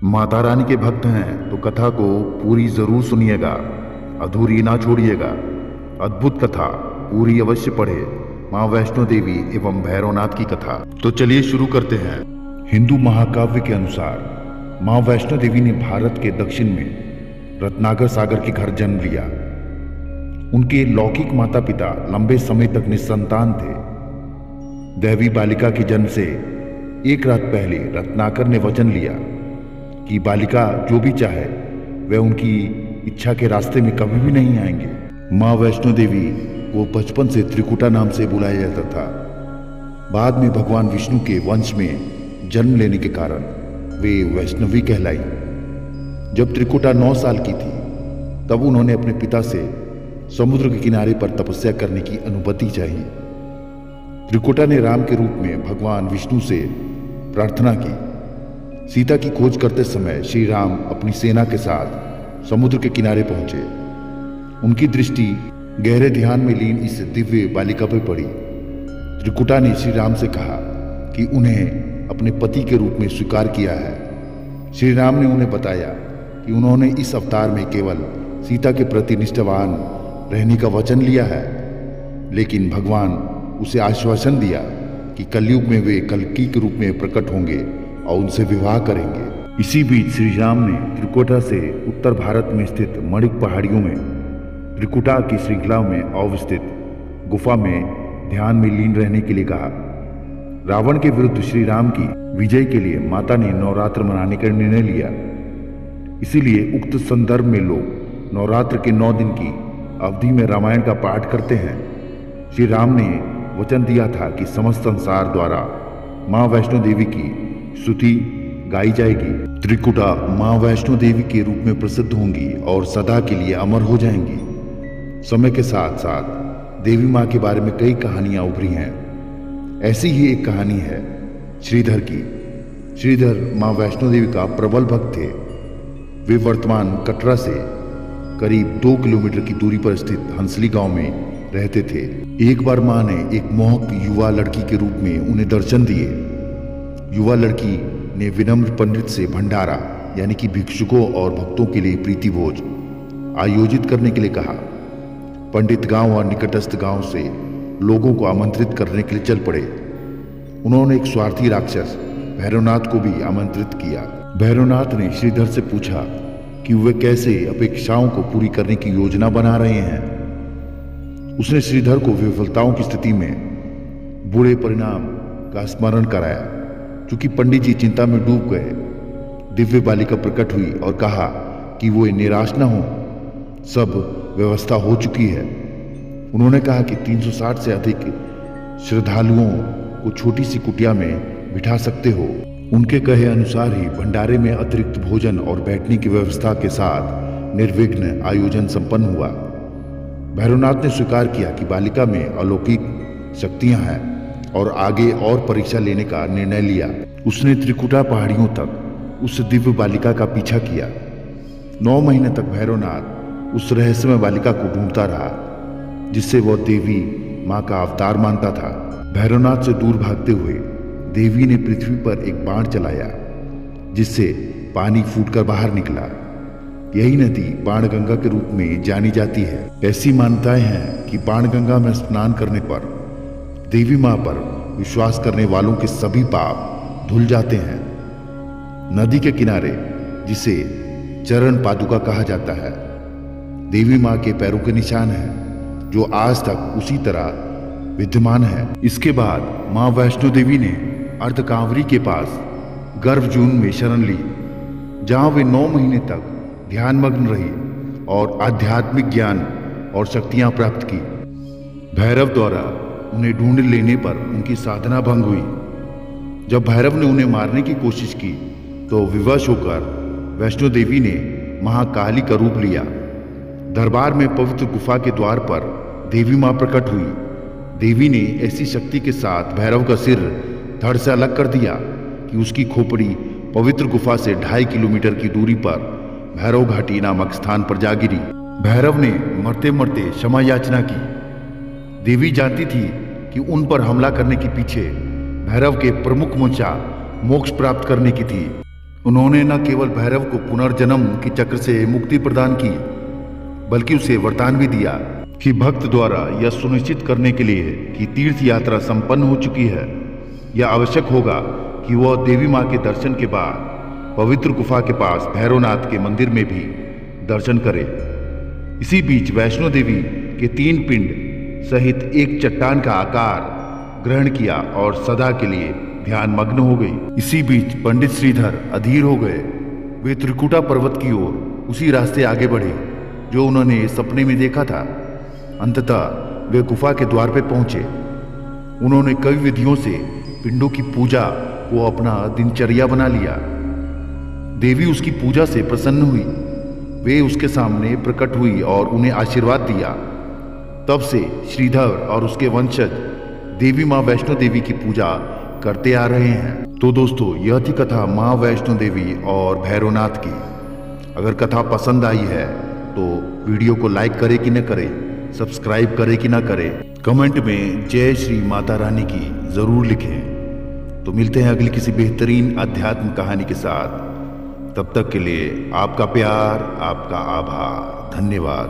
माता रानी के भक्त हैं तो कथा को पूरी जरूर सुनिएगा, अधूरी ना छोड़िएगा। अद्भुत कथा पूरी अवश्य पढ़े। माँ वैष्णो देवी एवं भैरवनाथ की कथा। तो चलिए शुरू करते हैं। हिंदू महाकाव्य के अनुसार माँ वैष्णो देवी ने भारत के दक्षिण में रत्नाकर सागर के घर जन्म लिया। उनके लौकिक माता पिता लंबे समय तक निसंतान थे। दैवी बालिका के जन्म से एक रात पहले रत्नाकर ने वचन लिया कि बालिका जो भी चाहे वह उनकी इच्छा के रास्ते में कभी भी नहीं आएंगे। माँ वैष्णो देवी को बचपन से त्रिकुटा नाम से बुलाया जाता था। बाद में भगवान विष्णु के वंश में जन्म लेने के कारण वे वैष्णवी कहलाई। जब त्रिकुटा 9 साल की थी तब उन्होंने अपने पिता से समुद्र के किनारे पर तपस्या करने की अनुमति चाहिए। त्रिकुटा ने राम के रूप में भगवान विष्णु से प्रार्थना की। सीता की खोज करते समय श्री राम अपनी सेना के साथ समुद्र के किनारे पहुंचे। उनकी दृष्टि गहरे ध्यान में लीन इस दिव्य बालिका पर पड़ी। त्रिकुटा ने श्री राम से कहा कि उन्हें अपने पति के रूप में स्वीकार किया है। श्री राम ने उन्हें बताया कि उन्होंने इस अवतार में केवल सीता के प्रति निष्ठावान रहने का वचन लिया है, लेकिन भगवान उसे आश्वासन दिया कि कलयुग में वे कल्की के रूप में प्रकट होंगे और उनसे विवाह करेंगे। इसी बीच श्री राम ने त्रिकुटा से उत्तर भारत में स्थित मणिक पहाड़ियों में त्रिकुटा की श्रृंखला में अवस्थित गुफा में ध्यान में लीन रहने के लिए कहा। रावण के विरुद्ध श्री राम की विजय के लिए माता ने नवरात्र मनाने का निर्णय लिया। इसीलिए उक्त संदर्भ में लोग नवरात्र के 9 दिन की अवधि में रामायण का पाठ करते हैं। श्री राम ने वचन दिया था कि समस्त संसार द्वारा माँ वैष्णो देवी की स्तुति गाई जाएगी। त्रिकुटा माँ वैष्णो देवी के रूप में प्रसिद्ध होंगी और सदा के लिए अमर हो जाएंगी। समय के साथ साथ देवी माँ के बारे में कई कहानियां उभरी हैं। ऐसी ही एक कहानी है श्रीधर की। श्रीधर माँ वैष्णो देवी का प्रबल भक्त थे। वे वर्तमान कटरा से करीब 2 किलोमीटर की दूरी पर स्थित हंसली गांव में रहते थे। एक बार माँ ने एक मोहक युवा लड़की के रूप में उन्हें दर्शन दिए। युवा लड़की ने विनम्र पंडित से भंडारा यानी कि भिक्षुकों और भक्तों के लिए प्रीति भोज आयोजित करने के लिए कहा। पंडित गांव और निकटस्थ गांव से लोगों को आमंत्रित करने के लिए चल पड़े। उन्होंने एक स्वार्थी राक्षस भैरवनाथ को भी आमंत्रित किया। भैरवनाथ ने श्रीधर से पूछा कि वे कैसे अपेक्षाओं को पूरी करने की योजना बना रहे हैं। उसने श्रीधर को विफलताओं की स्थिति में बुरे परिणाम का स्मरण कराया। चूंकि पंडित जी चिंता में डूब गए, दिव्य बालिका प्रकट हुई और कहा कि वो निराश न हो, सब व्यवस्था हो चुकी है। उन्होंने कहा कि 360 से अधिक श्रद्धालुओं को छोटी सी कुटिया में बिठा सकते हो। उनके कहे अनुसार ही भंडारे में अतिरिक्त भोजन और बैठने की व्यवस्था के साथ निर्विघ्न आयोजन संपन्न हुआ। भैरवनाथ ने स्वीकार किया कि बालिका में अलौकिक शक्तियां हैं और आगे और परीक्षा लेने का निर्णय लिया। उसने त्रिकुटा पहाड़ियों तक उस दिव्य बालिका का पीछा किया। 9 महीने तक भैरवनाथ उस रहस्यमय बालिका को ढूंढता रहा जिससे वह देवी माँ का अवतार मानता था। भैरवनाथ से दूर भागते हुए देवी ने पृथ्वी पर एक बाण चलाया जिससे पानी फूटकर बाहर निकला। यही नदी बाणगंगा के रूप में जानी जाती है। ऐसी मान्यताएं हैं कि बाणगंगा में स्नान करने पर देवी माँ पर विश्वास करने वालों के सभी पाप धुल जाते हैं। नदी के किनारे, जिसे चरण पादुका कहा जाता है, देवी माँ के पैरों के निशान हैं जो आज तक उसी तरह विद्यमान है। इसके बाद माँ वैष्णो देवी ने अर्धकांवरी के पास गर्भजून में शरण ली, जहां वे 9 महीने तक ध्यानमग्न रही और आध्यात्मिक ज्ञान और शक्तियां प्राप्त की। भैरव द्वारा उन्हें ढूंढ लेने पर उनकी साधना भंग हुई। जब भैरव ने उन्हें मारने की कोशिश की तो विवश होकर वैष्णो देवी ने महाकाली का रूप लिया। दरबार में पवित्र गुफा के द्वार पर देवी मां प्रकट हुई। देवी ने ऐसी शक्ति के साथ भैरव का सिर धड़ से अलग कर दिया कि उसकी खोपड़ी पवित्र गुफा से 2.5 किलोमीटर की दूरी पर भैरव घाटी नामक स्थान पर जा गिरी। भैरव ने मरते मरते क्षमा याचना की। देवी जानती थी कि उन पर हमला करने के पीछे भैरव के प्रमुख मंशा मोक्ष प्राप्त करने की थी। उन्होंने न केवल भैरव को पुनर्जन्म की चक्र से मुक्ति प्रदान की, बल्कि उसे वरदान भी दिया कि भक्त द्वारा यह सुनिश्चित करने के लिए कि तीर्थ यात्रा संपन्न हो चुकी है, यह आवश्यक होगा कि वह देवी मां के दर्शन के बाद पवित्र गुफा के पास भैरवनाथ के मंदिर में भी दर्शन करे। इसी बीच वैष्णो देवी के 3 पिंड सहित एक चट्टान का आकार ग्रहण किया और सदा के लिए ध्यान मग्न हो गई। इसी बीच पंडित श्रीधर अधीर हो गए। वे त्रिकुटा पर्वत की ओर उसी रास्ते आगे बढ़े जो उन्होंने सपने में देखा था। अंततः वे गुफा के द्वार पर पहुंचे। उन्होंने कई विधियों से पिंडों की पूजा को अपना दिनचर्या बना लिया। देवी उसकी पूजा से प्रसन्न हुई। वे उसके सामने प्रकट हुई और उन्हें आशीर्वाद दिया। तब से श्रीधर और उसके वंशज देवी मां वैष्णो देवी की पूजा करते आ रहे हैं। तो दोस्तों, यह थी कथा मां वैष्णो देवी और भैरवनाथ की। अगर कथा पसंद आई है तो वीडियो को लाइक करे कि न करे, सब्सक्राइब करे कि न करे, कमेंट में जय श्री माता रानी की जरूर लिखें। तो मिलते हैं अगली किसी बेहतरीन अध्यात्म कहानी के साथ। तब तक के लिए आपका प्यार, आपका आभार, धन्यवाद।